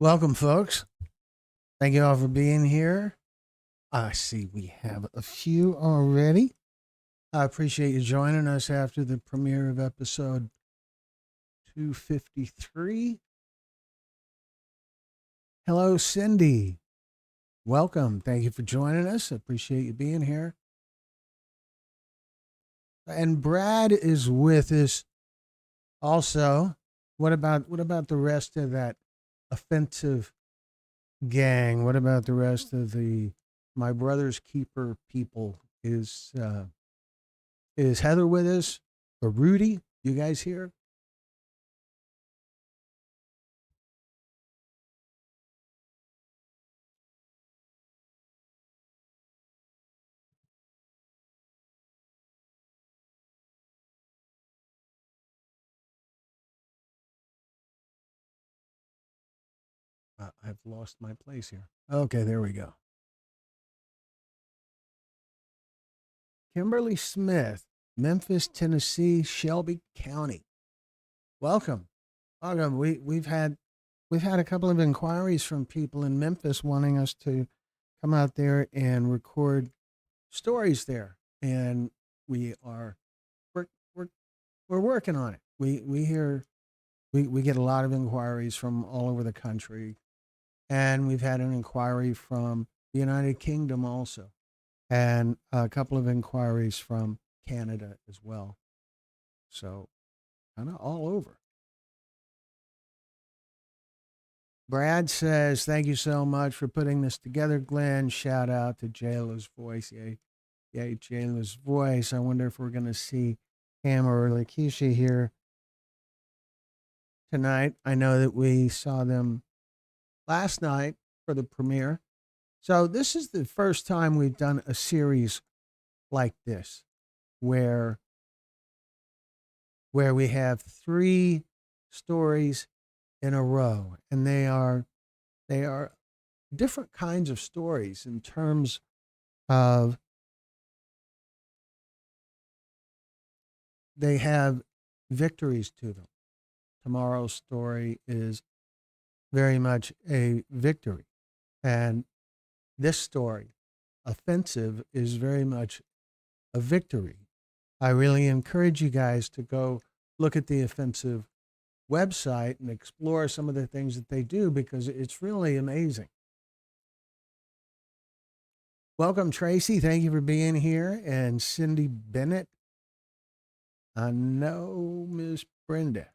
Welcome, folks. Thank you all for being here. I see we have a few already. I appreciate you joining us after the premiere of episode 253. Hello, Cindy. Welcome. Thank you for joining us. I appreciate you being here. And Brad is with us also. What about the rest of that offensive gang? What about the rest of the my brother's keeper people? Is Heather with us? Or Rudy? You guys here? I've lost my place here. Okay, there we go. Kimberly Smith, Memphis, Tennessee, Shelby County. Welcome. Welcome. We've had a couple of inquiries from people in Memphis wanting us to come out there and record stories there. And we are we're we're, we're working on it. We get a lot of inquiries from all over the country. And we've had an inquiry from the United Kingdom also, and a couple of inquiries from Canada as well. So, kind of all over. Brad says, "Thank you so much for putting this together, Glenn. Shout out to Jayla's voice. Yay, yay, Jayla's voice. I wonder if we're going to see Cam or Lakeisha here tonight. I know that we saw them last night for the premiere. So, this is the first time we've done a series like this where we have three stories in a row, and they are different kinds of stories in terms of they have victories to them. Tomorrow's story is very much a victory, and this story, offensive, is very much a victory. I really encourage you guys to go look at the offensive website and explore some of the things that they do because it's really amazing. Welcome, Tracy. Thank you for being here. And Cindy Bennett. I know Miss Brenda.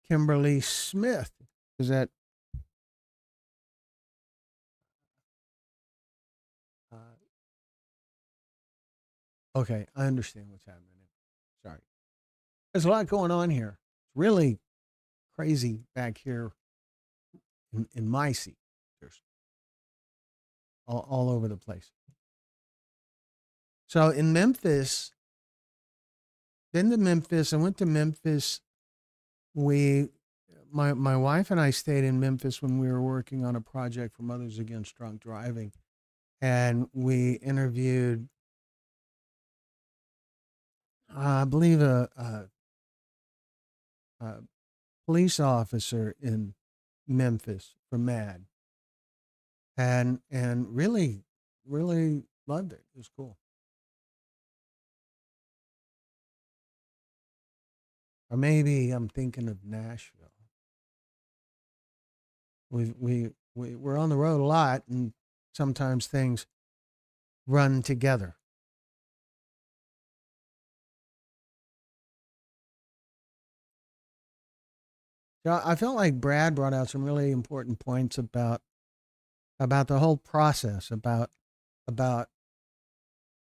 Kimberly Smith. Is that uh, okay? I understand what's happening. Sorry. There's a lot going on here. It's really crazy back here in my seat. There's all over the place. So in Memphis, been to Memphis. I went to Memphis. We, my wife and I stayed in Memphis when we were working on a project for Mothers Against Drunk Driving, and we interviewed, I believe, a police officer in Memphis for MAD, and really loved it. It was cool. Or maybe I'm thinking of Nashville. We're on the road a lot, and sometimes things run together. So I felt like Brad brought out some really important points about the whole process, about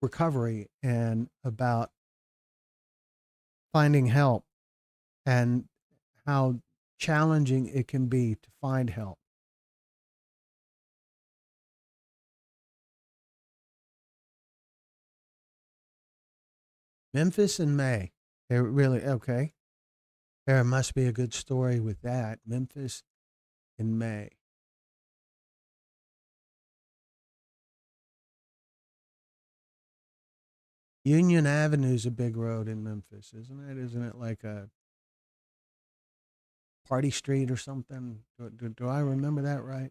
recovery, and about finding help, and how challenging it can be to find help. Memphis in May. It really okay. There must be a good story with that. Memphis in May. Union Avenue is a big road in Memphis, isn't it? Isn't it like a Party Street or something. Do I remember that right?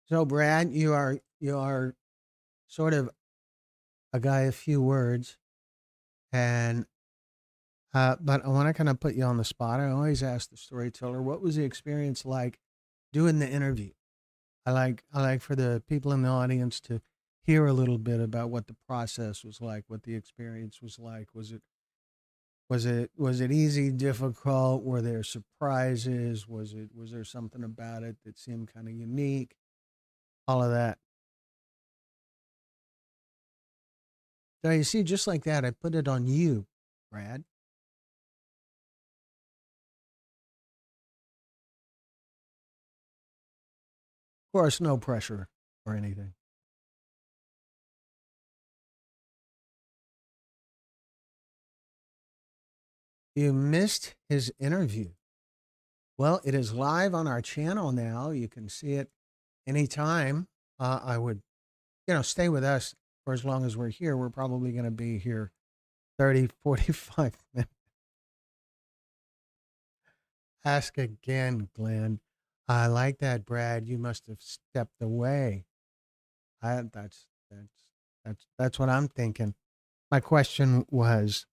So, Brad, you are sort of a guy of few words, and but I want to kind of put you on the spot. I always ask the storyteller, what was the experience like doing the interview? I like for the people in the audience to hear a little bit about what the process was like, what the experience was like. Was it easy, difficult? Were there surprises? Was there something about it that seemed kind of unique? All of that. So you see, just like that, I put it on you, Brad. Of course, no pressure or anything. You missed his interview. Well, it is live on our channel now. You can see it anytime. I would, stay with us for as long as we're here. We're probably going to be here 30, 45 minutes. Ask again, Glenn. I like that, Brad. You must have stepped away. That's what I'm thinking. My question was,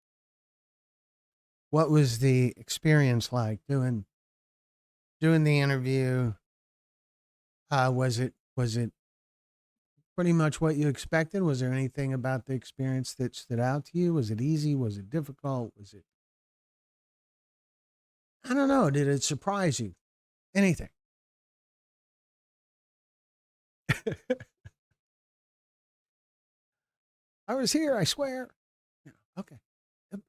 what was the experience like doing the interview? Was it pretty much what you expected? Was there anything about the experience that stood out to you? Was it easy? Was it difficult? Was it, I don't know, did it surprise you? Anything? I was here, I swear. Yeah, okay.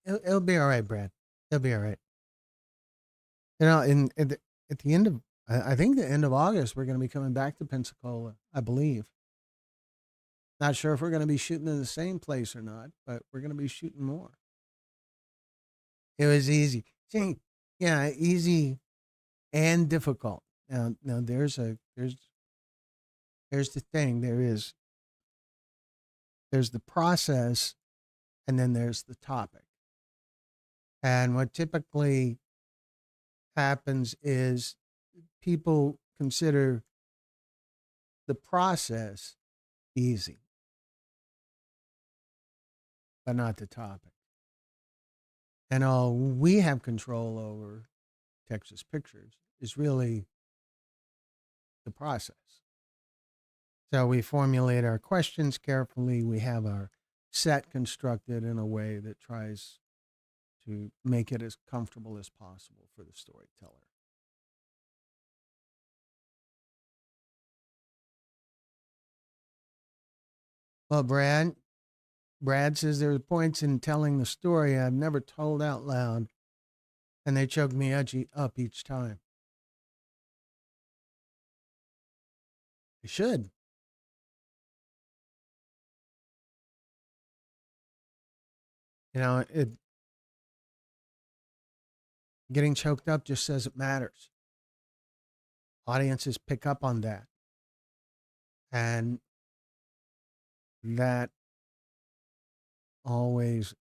It'll be all right, Brad. It'll be all right. At the end of, I think the end of August, we're going to be coming back to Pensacola, I believe. Not sure if we're going to be shooting in the same place or not, but we're going to be shooting more. It was easy. See, yeah, easy and difficult. Now there's the thing. There's the process, and then there's the topic. And what typically happens is people consider the process easy, but not the topic. And all we have control over, Texas Pictures, is really the process. So we formulate our questions carefully. We have our set constructed in a way that tries to make it as comfortable as possible for the storyteller. Well, Brad says there are points in telling the story I've never told out loud, and they choke me up each time. They should. It getting choked up just says it matters. Audiences pick up on that, and that always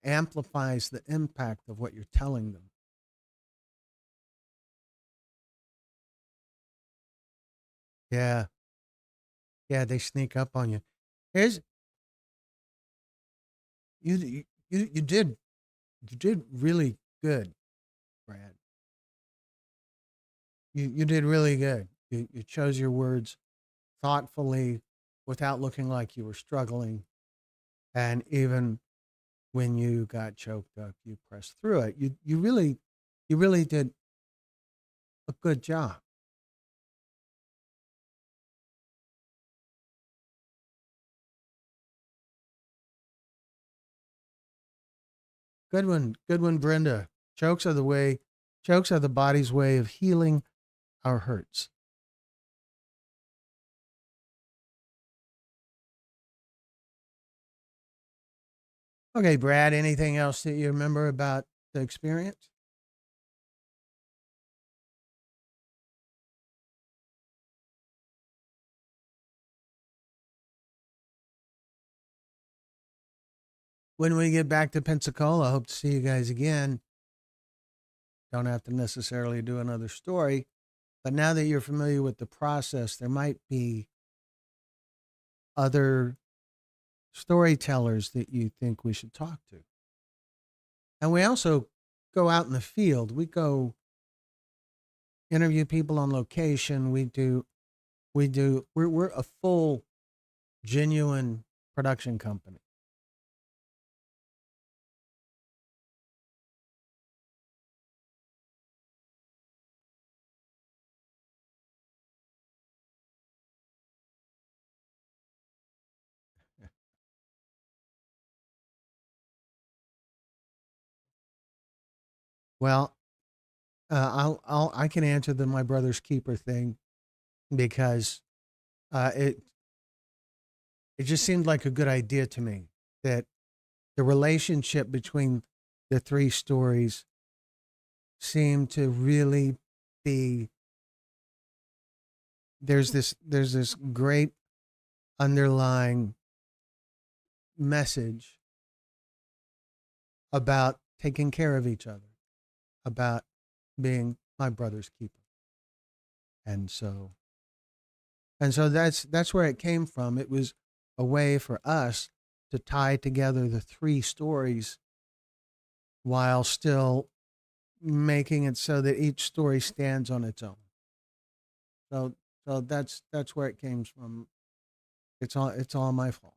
amplifies the impact of what you're telling them. Yeah, yeah, they sneak up on you. Here's you did really good, Brad. You did really good. You chose your words thoughtfully, without looking like you were struggling, and even when you got choked up, you pressed through it. You really did a good job. Good one, Brenda. Jokes are the way. Jokes are the body's way of healing our hurts. Okay, Brad. Anything else that you remember about the experience? when we get back to Pensacola, I hope to see you guys again. Don't have to necessarily do another story, but now that you're familiar with the process, there might be other storytellers that you think we should talk to. And we also go out in the field. We go interview people on location. We're a full, genuine production company. Well, I can answer the my brother's keeper thing because it just seemed like a good idea to me that the relationship between the three stories seemed to really be there's this great underlying message about taking care of each other, about being my brother's keeper. And so that's where it came from. It was a way for us to tie together the three stories while still making it so that each story stands on its own. So that's where it came from. It's all my fault.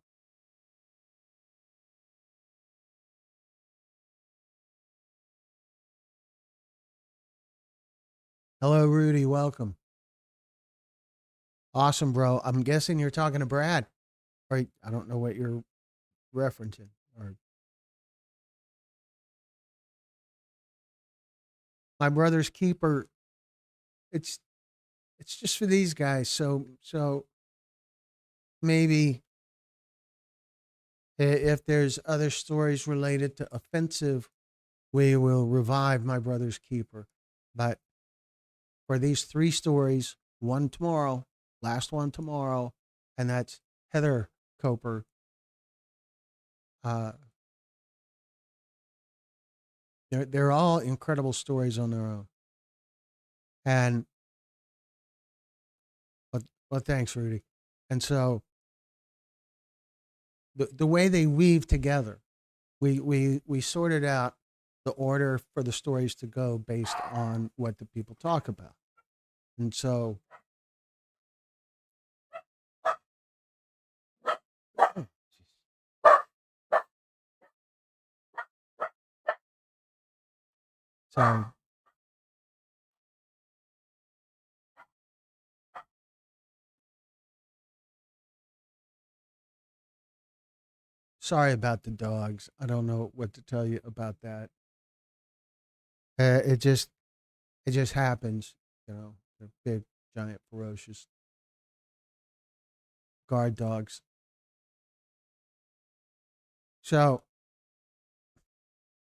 Hello, Rudy. Welcome. Awesome, bro. I'm guessing you're talking to Brad. Right? I don't know what you're referencing. Or my brother's keeper. It's it's just for these guys. So maybe if there's other stories related to offensive, we will revive my brother's keeper. But for these three stories, one tomorrow, last one tomorrow, and that's Heather Coper. Uh, they're all incredible stories on their own. And well, thanks, Rudy. And so the way they weave together, we sorted out the order for the stories to go based on what the people talk about. And so sorry about the dogs. I don't know what to tell you about that. It just happens, you know. They're big, giant, ferocious guard dogs. So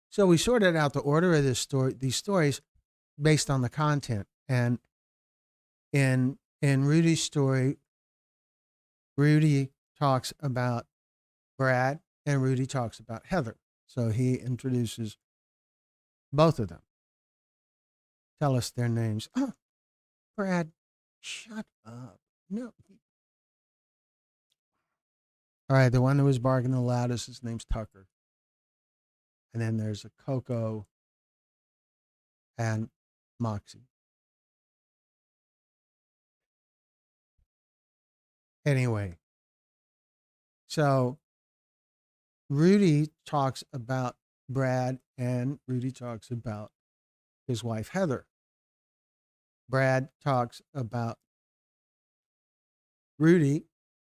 so we sorted out the order of these stories based on the content. And in Rudy's story, Rudy talks about Brad and Rudy talks about Heather. So he introduces both of them. Tell us their names. Oh, Brad, shut up. No. All right, the one that was barking the loudest, his name's Tucker. And then there's a Coco and Moxie. Anyway, so Rudy talks about Brad and Rudy talks about his wife, Heather. Brad talks about Rudy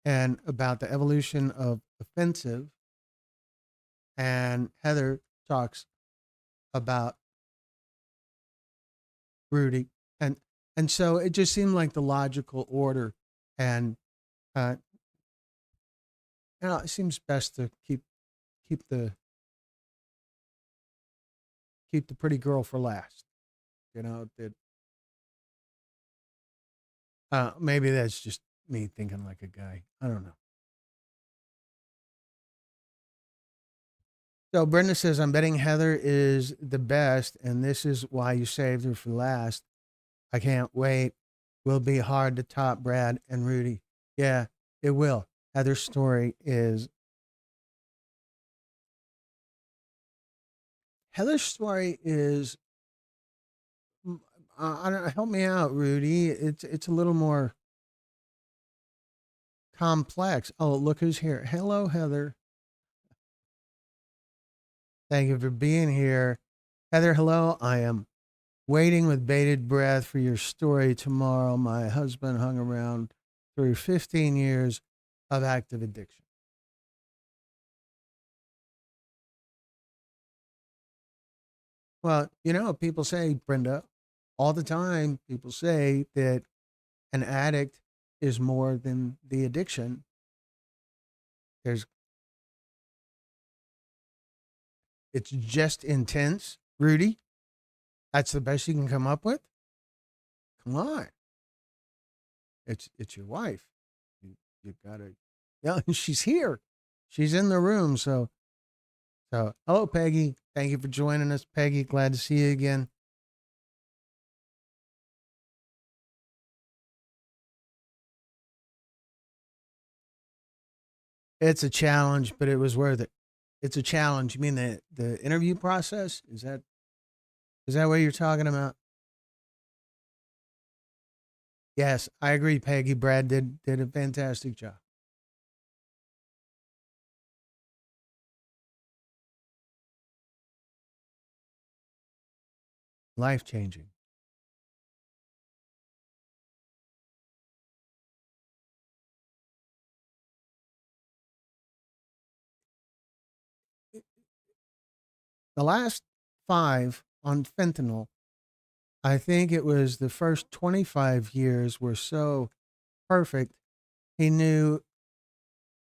and about the evolution of offensive. And Heather talks about Rudy. And and so it just seemed like the logical order. And uh, it seems best to keep the keep the pretty girl for last. That maybe that's just me thinking like a guy. I don't know. So Brenda says, I'm betting Heather is the best, and this is why you saved her for last. I can't wait. Will be hard to top Brad and Rudy. Yeah, it will. Heather's story is Heather's story is I don't know, help me out, Rudy. It's a little more complex. Oh, look who's here. Hello, Heather. Thank you for being here. Heather, hello. I am waiting with bated breath for your story tomorrow. My husband hung around through 15 years of active addiction. Well, people say, Brenda, all the time, people say that an addict is more than the addiction. There's, it's just intense. Rudy, that's the best you can come up with? Come on. It's your wife. You gotta, yeah, she's here. She's in the room. So, hello, Peggy. Thank you for joining us, Peggy. Glad to see you again. It's a challenge, but it was worth it. It's a challenge. You mean the interview process? Is that what you're talking about? Yes, I agree, Peggy. Brad did a fantastic job. Life changing. The last five on fentanyl, I think it was the first 25 years were so perfect. He knew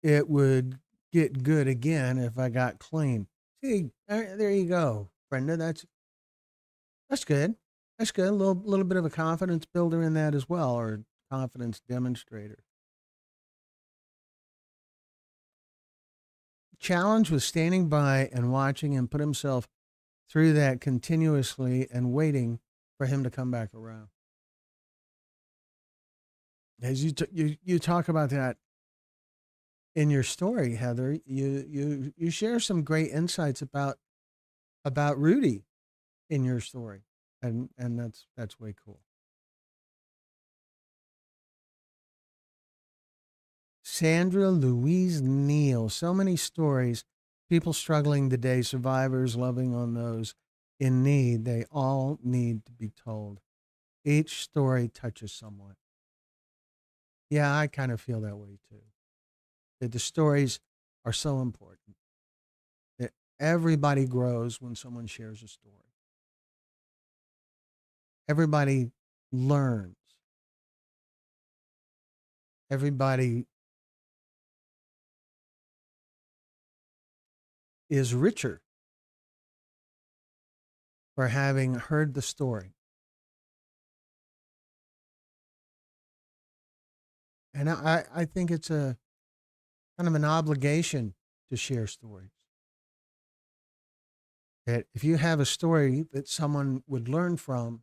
it would get good again if I got clean. See, there you go, Brenda. That's good. That's good. A little bit of a confidence builder in that as well, or confidence demonstrator. Challenge was standing by and watching him put himself through that continuously and waiting for him to come back around. As you talk about that in your story, Heather, you share some great insights about Rudy in your story, and that's way cool. Sandra Louise Neal, so many stories, people struggling today, survivors loving on those in need. They all need to be told. Each story touches someone. Yeah, I kind of feel that way too. That the stories are so important. That everybody grows when someone shares a story. Everybody learns. Everybody is richer for having heard the story. And I think it's a kind of an obligation to share stories. That if you have a story that someone would learn from,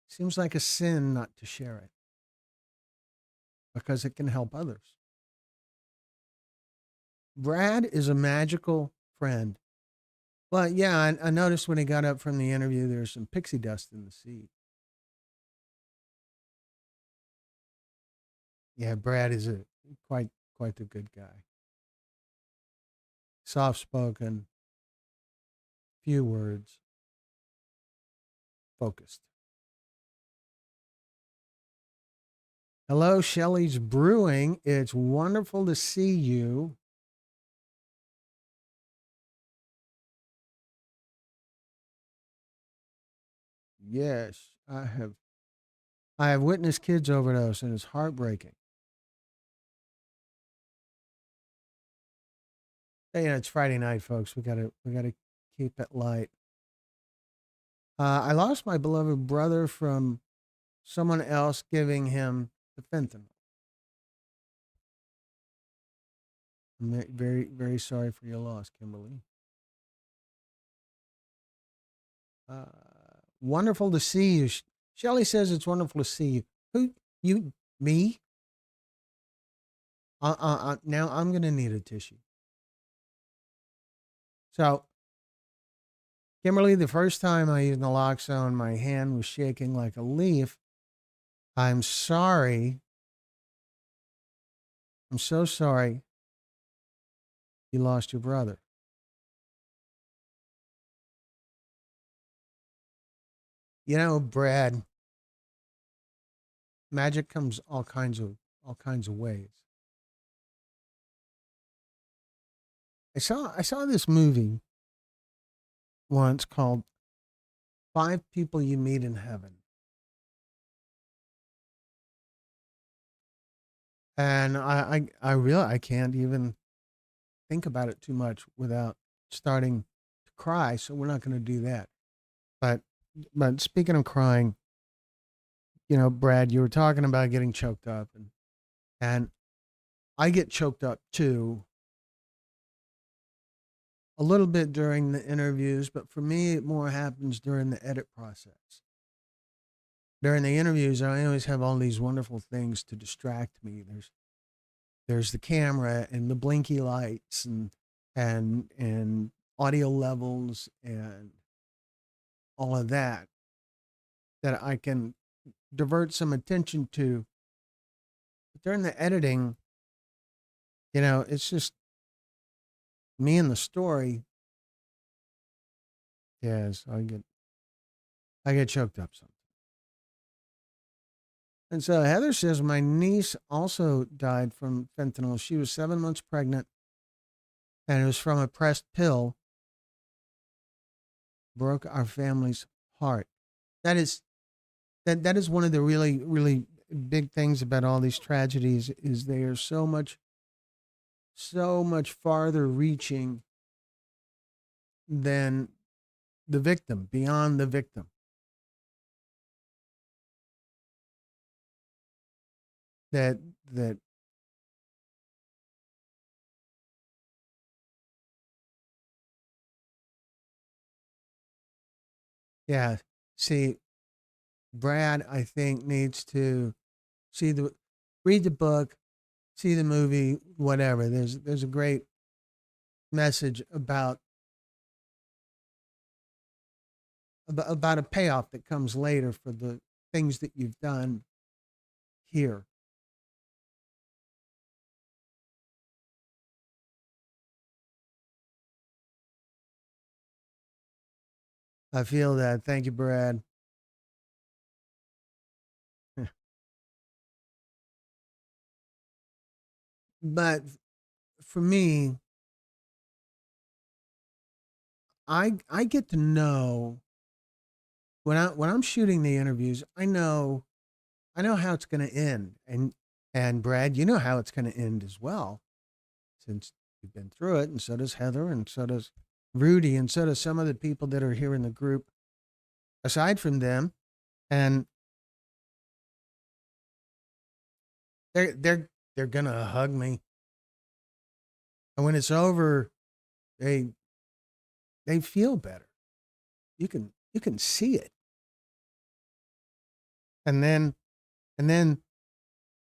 it seems like a sin not to share it because it can help others. Brad is a magical friend. Well, yeah, I noticed when he got up from the interview, there was some pixie dust in the seat. Yeah, Brad is a quite the good guy. Soft spoken, few words, focused. Hello, Shelley's Brewing. It's wonderful to see you. Yes, I have witnessed kids overdose, and it's heartbreaking. Hey, it's Friday night, folks. We gotta keep it light. I lost my beloved brother from someone else giving him the fentanyl. I'm very very sorry for your loss, Kimberly. Uh, Wonderful to see you. Shelley says it's wonderful to see you. Who, you, me? Now I'm going to need a tissue. So, Kimberly, the first time I used naloxone, my hand was shaking like a leaf. I'm sorry. I'm so sorry you lost your brother. You know, Brad, magic comes all kinds of ways. I saw this movie once called Five People You Meet in Heaven. And I really I can't even think about it too much without starting to cry, so we're not going to do that. But but speaking of crying, Brad, you were talking about getting choked up, and I get choked up too a little bit during the interviews, but for me it more happens during the edit process. During the interviews, I always have all these wonderful things to distract me. There's the camera and the blinky lights and audio levels and all of that I can divert some attention to. But during the editing, it's just me and the story. Yes, I get choked up sometimes. And so Heather says my niece also died from fentanyl. She was 7 months pregnant, and it was from a pressed pill. Broke our family's heart. That is one of the really really big things about all these tragedies is they are so much farther reaching than the victim, beyond the victim. That that yeah. See, Brad, I think needs to see the read the book, see the movie, whatever. There's a great message about a payoff that comes later for the things that you've done here. I feel that. Thank you, Brad. But for me, I get to know when I'm shooting the interviews, I know how it's going to end, and Brad, you know how it's going to end as well, since you've been through it, and so does Heather, and so does Rudy, and so does some of the people that are here in the group. Aside from them, and they're gonna hug me, and when it's over, they they feel better. You can see it, and then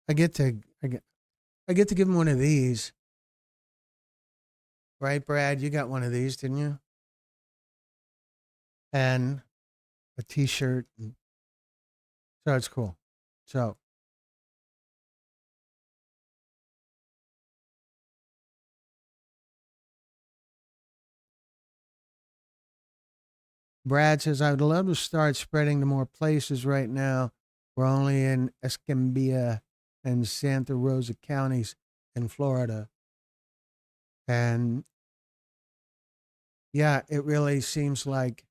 I get to I get to give them one of these, right, Brad? You got one of these, didn't you? And a T-shirt, and so it's cool. So Brad says I would love to start spreading to more places. Right now, we're only in Escambia and Santa Rosa counties in Florida, and yeah, it seems like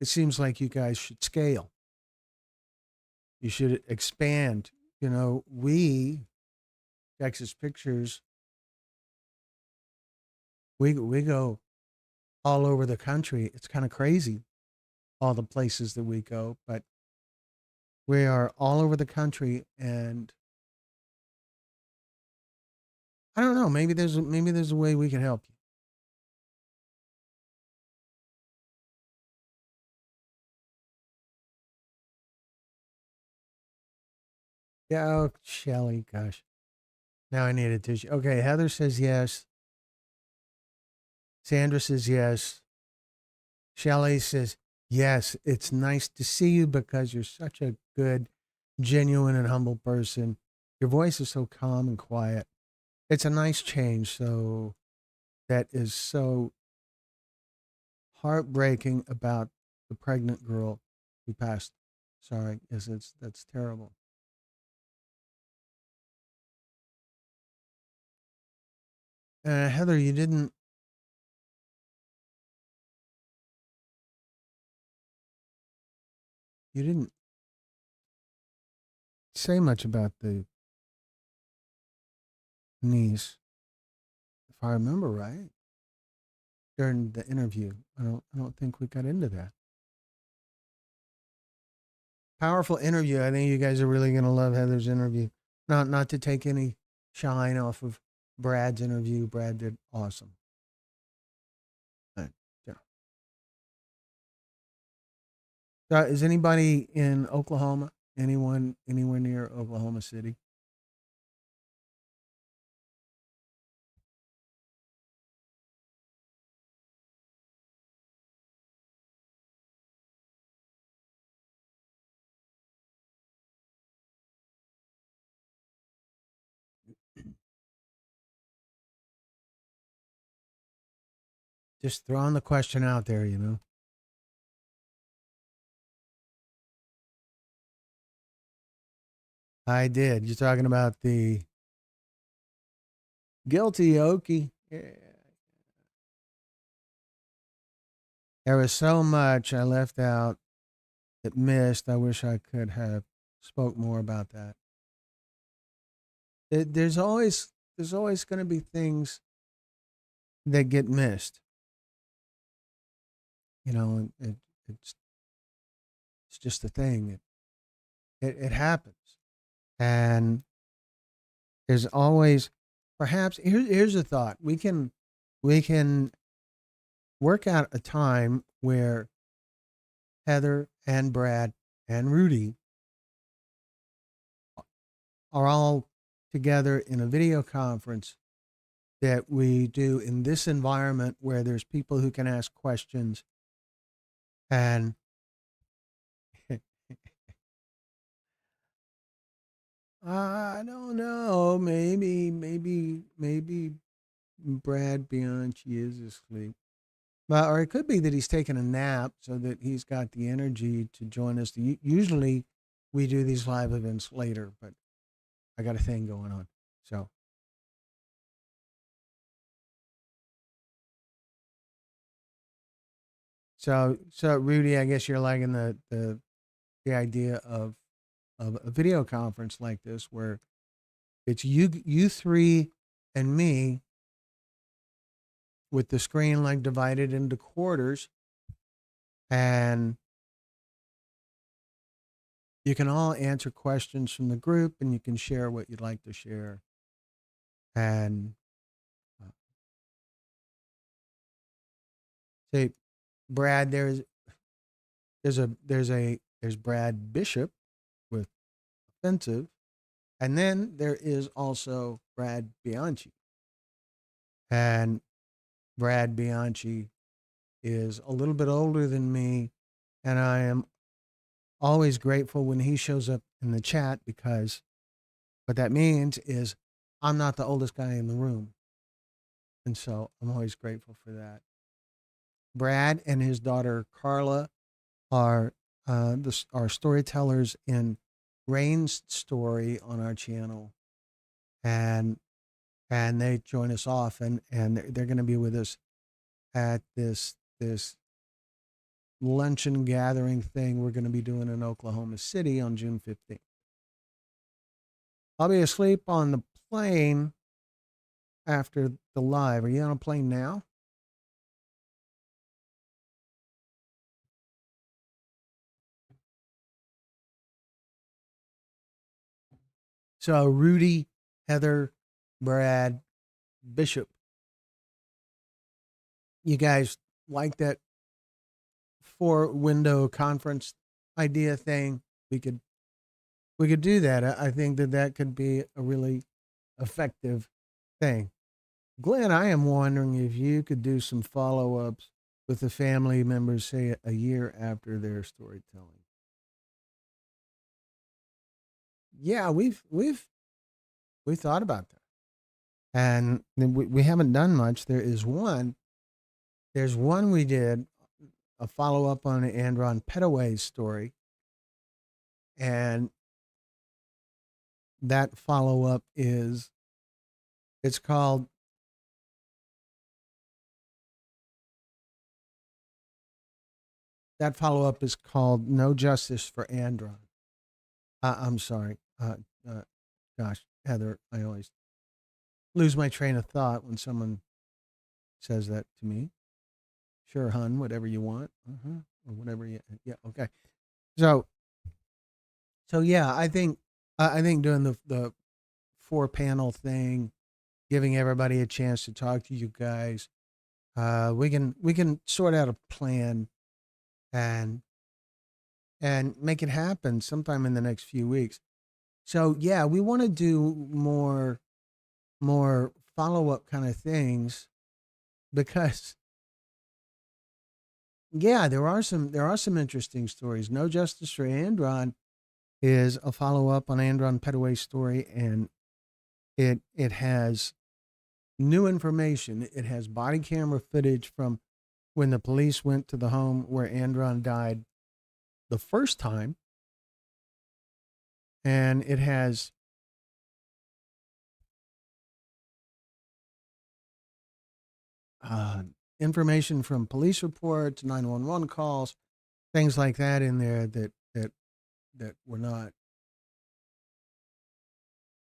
you guys should scale. You should expand. We Texas Pictures, we go all over the country. It's kind of crazy all the places that we go, but we are all over the country, and I don't know. Maybe there's a way we can help you. Yeah, oh, Shelly, gosh. Now I need a tissue. Okay, Heather says yes. Sandra says yes. Shelly says yes. It's nice to see you because you're such a good, genuine, and humble person. Your voice is so calm and quiet. It's a nice change. So that is so heartbreaking about the pregnant girl who passed. Sorry, yes, that's terrible. Heather, you didn't say much about the niece, if I remember right, during the interview. I don't think we got into that. Powerful interview. I think you guys are really gonna love Heather's interview. Not to take any shine off of Brad's interview. Brad did awesome. But, yeah. Is anybody in Oklahoma? Anyone anywhere near Oklahoma City? Just throwing the question out there, you know. I did. You're talking about the guilty Okie. Yeah. There was so much I left out that missed. I wish I could have spoke more about that. There's always going to be things that get missed. You know, it's it's just a thing. It happens, and there's always perhaps here's a thought. We can work out a time where Heather and Brad and Rudy are all together in a video conference that we do in this environment where there's people who can ask questions and I don't know, maybe Brad Bianchi is asleep. Well, or it could be that he's taking a nap so that he's got the energy to join us. Usually we do these live events later, but I got a thing going on. So, so Rudy, I guess you're liking the idea of a video conference like this where it's you three and me with the screen like divided into quarters, and you can all answer questions from the group and you can share what you'd like to share. And uh, say, Brad, there's Brad Bishop with offensive, and then there is also Brad Bianchi. And Brad Bianchi is a little bit older than me, and I am always grateful when he shows up in the chat because what that means is I'm not the oldest guy in the room. And so I'm always grateful for that. Brad and his daughter Carla are are storytellers in Rain's story on our channel, and they join us often, and they're going to be with us at this luncheon gathering thing we're going to be doing in Oklahoma City on June 15th. I'll be asleep on the plane after the live. Are you on a plane now? So Rudy, Heather, Brad, Bishop, you guys like that 4 window conference idea thing? We could we could do that. I think that that could be a really effective thing. Glenn, I am wondering if you could do some follow ups with the family members, say a year after their storytelling. Yeah, we thought about that, and we haven't done much. There's one we did a follow up on Andron Petaway's story, and that follow up is it's called that follow up is called No Justice for Andron. I'm sorry. Uh, Gosh, Heather, I always lose my train of thought when someone says that to me. Sure, hun, whatever you want, or whatever you. Yeah, okay. So, so yeah, I think doing the four panel thing, giving everybody a chance to talk to you guys, we can sort out a plan and make it happen sometime in the next few weeks. So yeah, we want to do more follow up kind of things because yeah, there are some interesting stories. No Justice for Andron is a follow up on Andron Petaway's story, and it has new information. It has body camera footage from when the police went to the home where Andron died the first time, and it has uh, information from police reports, 911 calls, things like that in there that were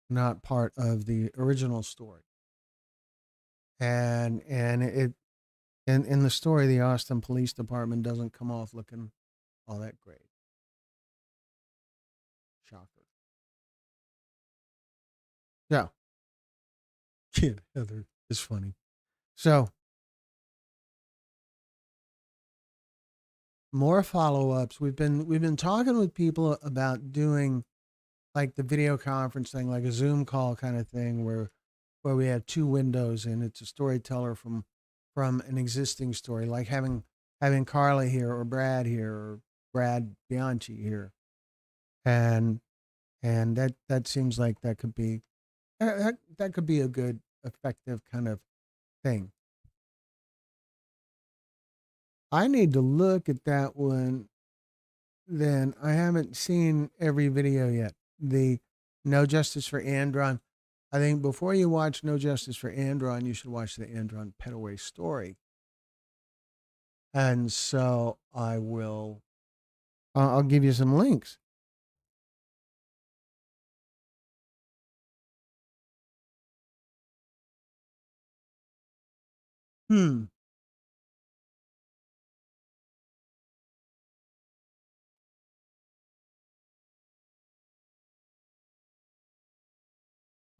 not part of the original story. And it and in the story, the Austin Police Department doesn't come off looking all that great. Shocker. So, yeah, Heather is funny. So, more follow ups. We've been talking with people about doing like the video conference thing, like a Zoom call kind of thing, where we have two windows and it's a storyteller from an existing story, like having Carla here or Brad here or Brad Bianchi here, and that seems like that could be a good effective kind of thing. I need to look at that one. Then I haven't seen every video yet. The No Justice for Andron. I think before you watch No Justice for Andron, you should watch the Andron Petaway story. And so I will. I'll give you some links. Hmm.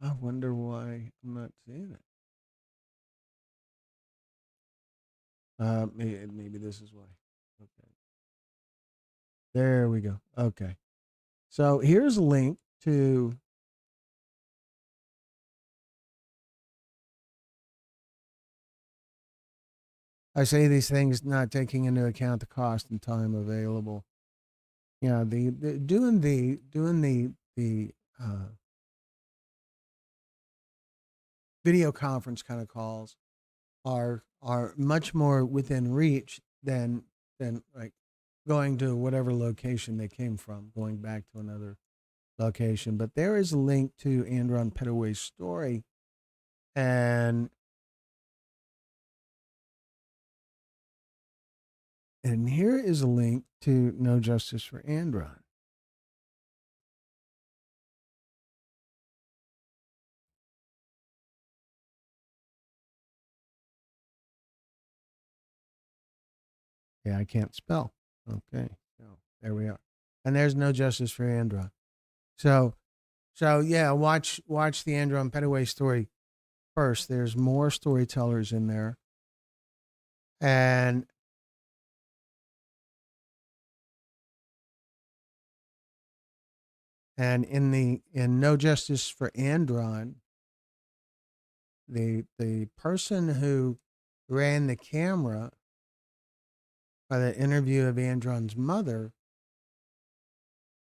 I wonder why I'm not seeing it. Maybe this is why. Okay. There we go. Okay. So here's a link to. I say these things not taking into account the cost and time available. Yeah, the doing the video conference kind of calls are much more within reach than like going to whatever location they came from, going back to another location. But there is a link to Andron Petaway's story, and here is a link to No Justice for Andron. Yeah, I can't spell. Okay, so there we are, and there's No Justice for Andron. So yeah, watch the Andron Petaway story first. There's more storytellers in there, and And in No Justice for Andron, the person who ran the camera by the interview of Andron's mother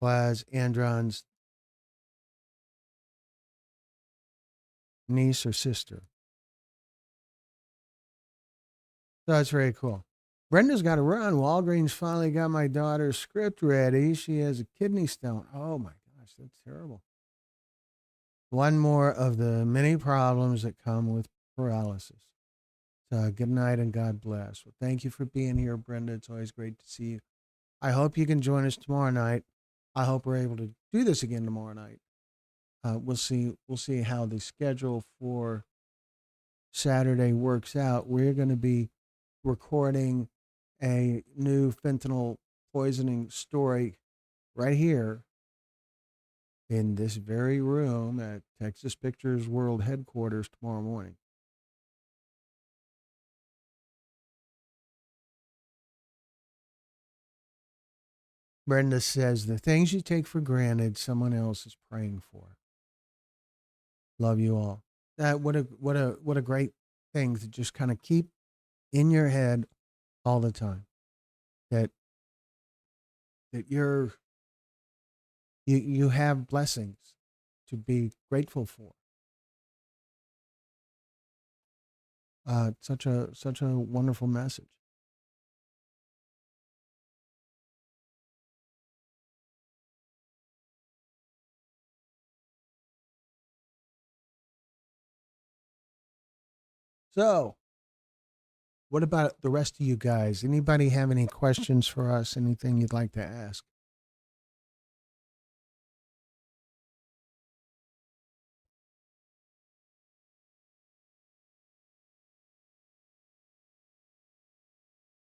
was Andron's niece or sister. So that's very cool. Brenda's got to run. Walgreens finally got my daughter's script ready. She has a kidney stone. Oh my gosh, that's terrible. One more of the many problems that come with paralysis. So good night and God bless. Well, thank you for being here, Brenda. It's always great to see you. I hope you can join us tomorrow night. I hope we're able to do this again tomorrow night. We'll see. We'll see how the schedule for Saturday works out. We're going to be recording a new fentanyl poisoning story right here in this very room at Texas Pictures World headquarters tomorrow morning. Brenda says, the things you take for granted, someone else is praying for. Love you all. What a great thing to just kind of keep in your head all the time. That you have blessings to be grateful for. Such a wonderful message. So, what about the rest of you guys? Anybody have any questions for us? Anything you'd like to ask?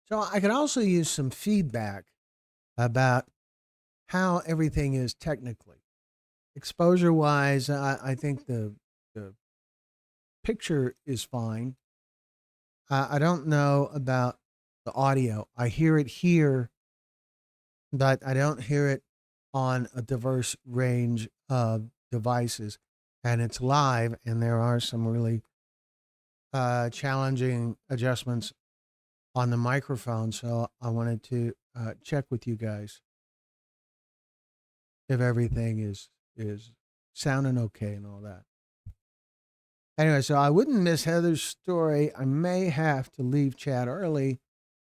So, I could also use some feedback about how everything is technically. Exposure wise, I think the picture is fine. I don't know about the audio. I hear it here, but I don't hear it on a diverse range of devices. And it's live, and there are some really challenging adjustments on the microphone. So I wanted to check with you guys if everything is sounding okay and all that. Anyway, so I wouldn't miss Heather's story. I may have to leave chat early.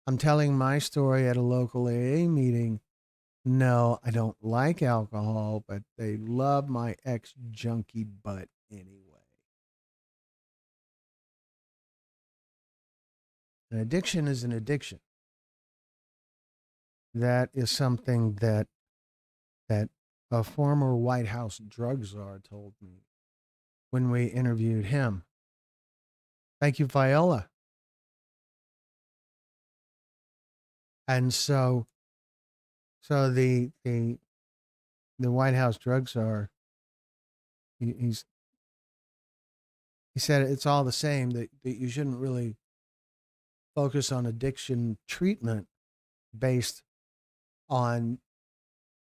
I'm telling my story at a local AA meeting. No, I don't like alcohol, but they love my ex junkie butt anyway. An addiction is an addiction. That is something that a former White House drug czar told me when we interviewed him. Thank you, Viola. And so the White House drug czar, he's he said it's all the same, that you shouldn't really focus on addiction treatment based on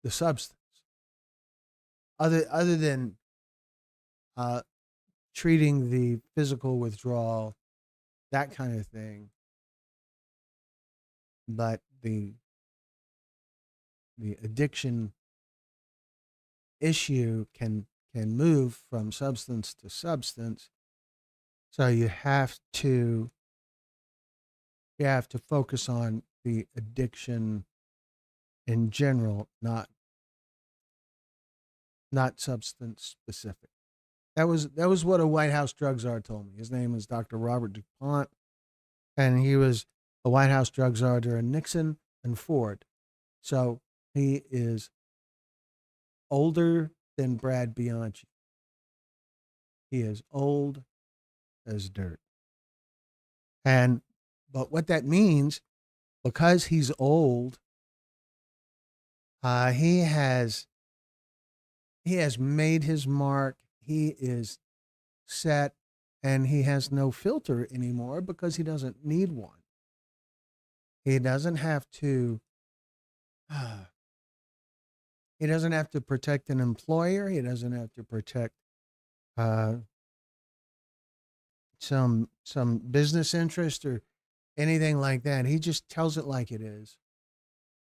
the substance, other than uh, treating the physical withdrawal, that kind of thing. But the addiction issue can move from substance to substance. So you have to focus on the addiction in general, not substance specific. That was what a White House drug czar told me. His name is Dr. Robert DuPont, and he was a White House drug czar during Nixon and Ford. So he is older than Brad Bianchi. He is old as dirt. And but what that means, because he's old, he has made his mark. He is set, and he has no filter anymore because he doesn't need one. He doesn't have to He doesn't have to protect an employer. He doesn't have to protect uh, some business interest or anything like that. He just tells it like it is.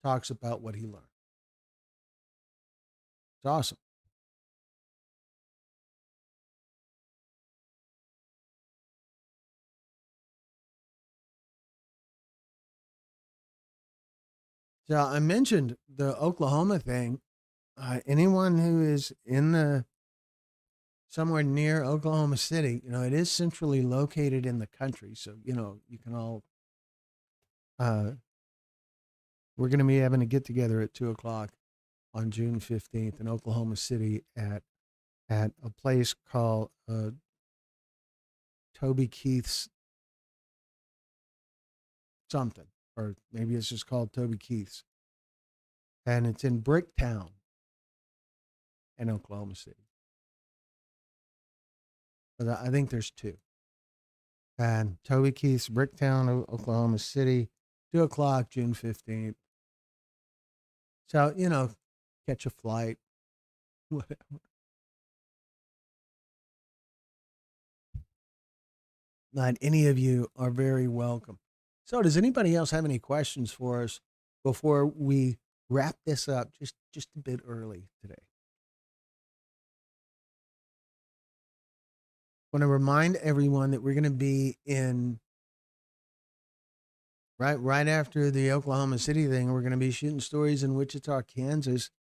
Talks about what he learned. It's awesome. So I mentioned the Oklahoma thing. Anyone who is in the somewhere near Oklahoma City, it is centrally located in the country, so you can all. Uh, we're going to be having a get together at 2 o'clock on June 15th in Oklahoma City at a place called Toby Keith's something, or maybe it's just called Toby Keith's, and it's in Bricktown in Oklahoma City. But I think there's two. And Toby Keith's, Bricktown, Oklahoma City, 2 o'clock, June 15th. So, catch a flight, whatever. Not any of you are very welcome. So, does anybody else have any questions for us before we wrap this up just a bit early today? I want to remind everyone that we're going to be in right after the Oklahoma City thing. We're going to be shooting stories in Wichita, Kansas,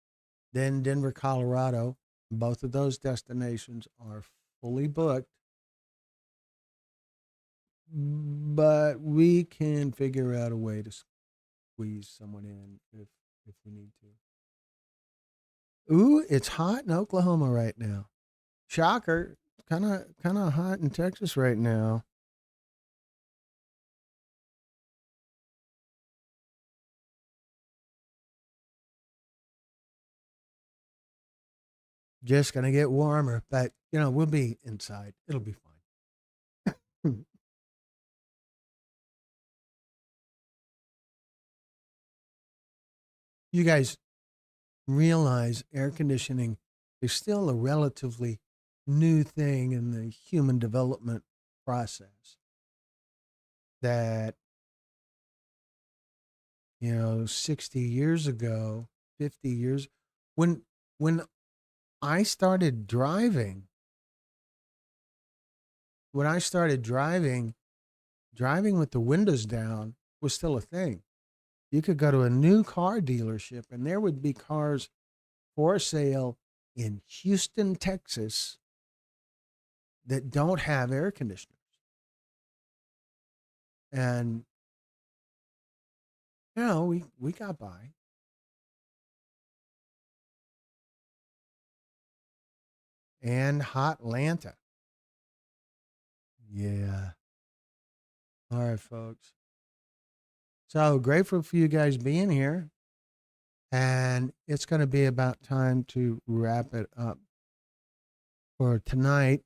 then Denver, Colorado. Both of those destinations are fully booked, but we can figure out a way to squeeze someone in if we need to. Ooh, it's hot in Oklahoma right now. Shocker. Kind of hot in Texas right now. Just gonna get warmer, but we'll be inside. It'll be fine. You guys realize air conditioning is still a relatively new thing in the human development process. That 60 years ago, 50 years, when when I started driving, when I started driving with the windows down was still a thing. You could go to a new car dealership and there would be cars for sale in Houston, Texas that don't have air conditioners. And we got by. And Hot Atlanta. Yeah. All right, folks. So grateful for you guys being here. And it's going to be about time to wrap it up for tonight.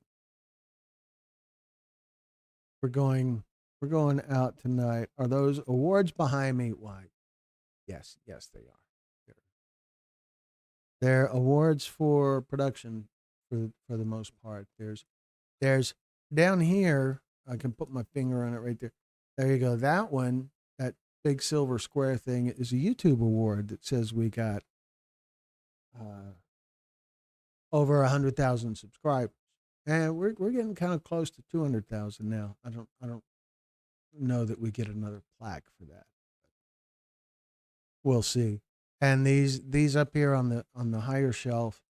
We're going we're going out tonight. Are those awards behind me? Why? Yes, they are. They're awards for production for the most part. There's down here, I can put my finger on it right there. There you go. That one, that big silver square thing is a YouTube award that says we got uh, over 100,000 subscribers. And we're getting kind of close to 200,000 now. I don't know that we get another plaque for that. We'll see. And these up here on the higher shelf,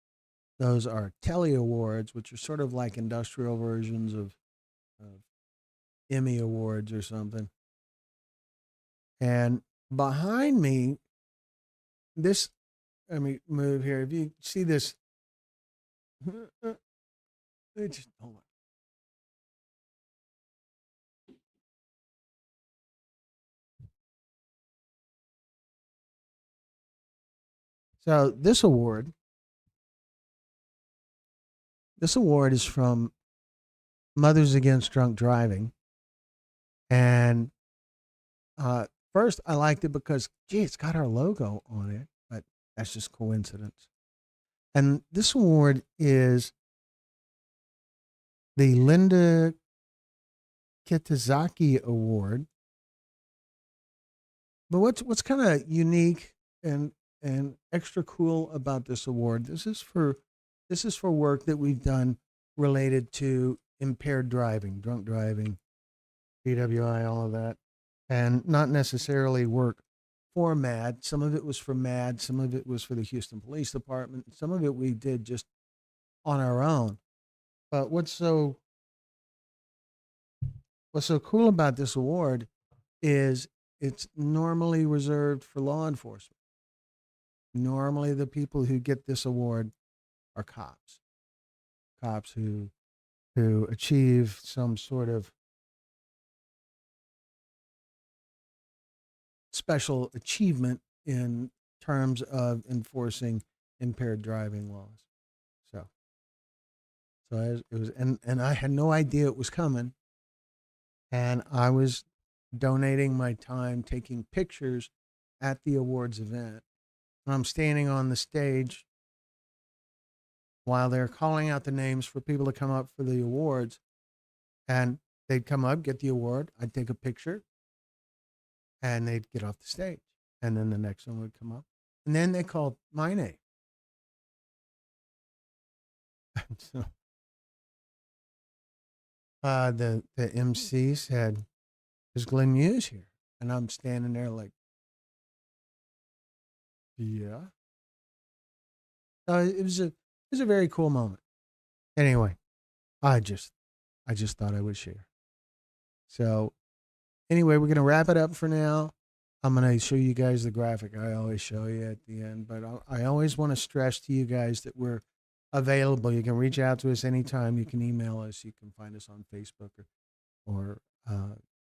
those are Telly Awards, which are sort of like industrial versions of Emmy Awards or something. And behind me, this, let me move here. If you see this, just hold on. So this award is from Mothers Against Drunk Driving, and first I liked it because, gee, it's got our logo on it, but that's just coincidence. And this award is the Linda Kitazaki Award. But what's kind of unique and extra cool about this award? This is for work that we've done related to impaired driving, drunk driving, PWI, all of that, and not necessarily work for MAD. Some of it was for MAD, some of it was for the Houston Police Department, some of it we did just on our own. But what's so cool about this award is it's normally reserved for law enforcement. Normally, the people who get this award are cops who achieve some sort of special achievement in terms of enforcing impaired driving laws. So, it was, and I had no idea it was coming, and I was donating my time taking pictures at the awards event. And I'm standing on the stage while they're calling out the names for people to come up for the awards, and they'd come up, get the award, I'd take a picture, and they'd get off the stage. And then the next one would come up. And then they called my name. So the MC said, "Is Glenn Muse here?" And I'm standing there like, yeah. So it was a very cool moment. Anyway, I just I just thought I would share. So anyway, we're gonna wrap it up for now. I'm gonna show you guys the graphic I always show you at the end, but I always want to stress to you guys that we're available. You can reach out to us anytime. You can email us. You can find us on Facebook or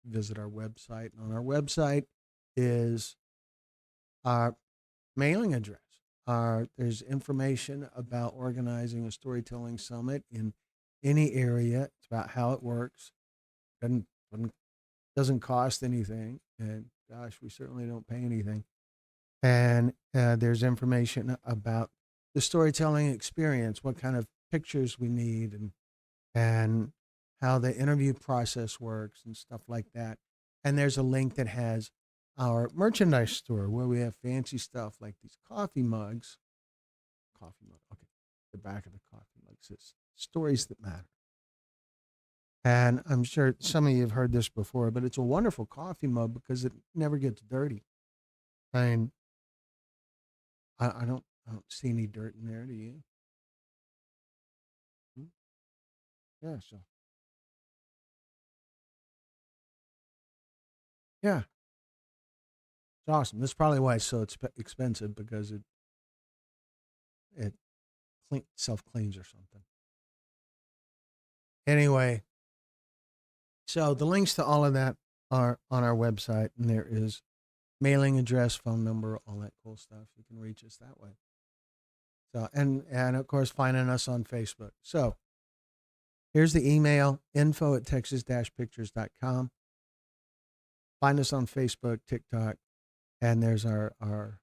visit our website. And on our website is our mailing address. There's information about organizing a storytelling summit in any area. It's about how it works. Doesn't doesn't cost anything, and gosh, we certainly don't pay anything. And there's information about the storytelling experience, what kind of pictures we need, and how the interview process works and stuff like that. And there's a link that has our merchandise store where we have fancy stuff like these coffee mugs. Coffee mug. Okay. The back of the coffee mug says stories that matter. And I'm sure some of you have heard this before, but it's a wonderful coffee mug because it never gets dirty. I mean, I don't see any dirt in there. Do you? Hmm? Yeah. So yeah, it's awesome. That's probably why it's so expensive because it self cleans or something. Anyway, so the links to all of that are on our website, and there is mailing address, phone number, all that cool stuff. You can reach us that way. So and of course finding us on Facebook. So here's the email, info@texas-pictures.com. Find us on Facebook, TikTok, and there's our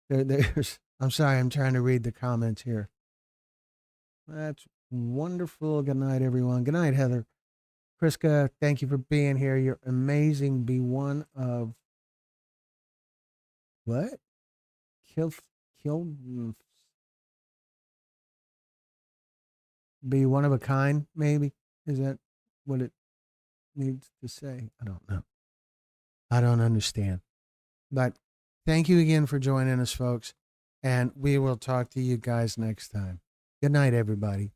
there's I'm sorry, I'm trying to read the comments here. That's wonderful. Good night, everyone. Good night, Heather. Kriska, thank you for being here. You're amazing. Be one of what? Kill, kill, be one of a kind, maybe? Is that what it needs to say? I don't know. I don't understand. But thank you again for joining us, folks. And we will talk to you guys next time. Good night, everybody.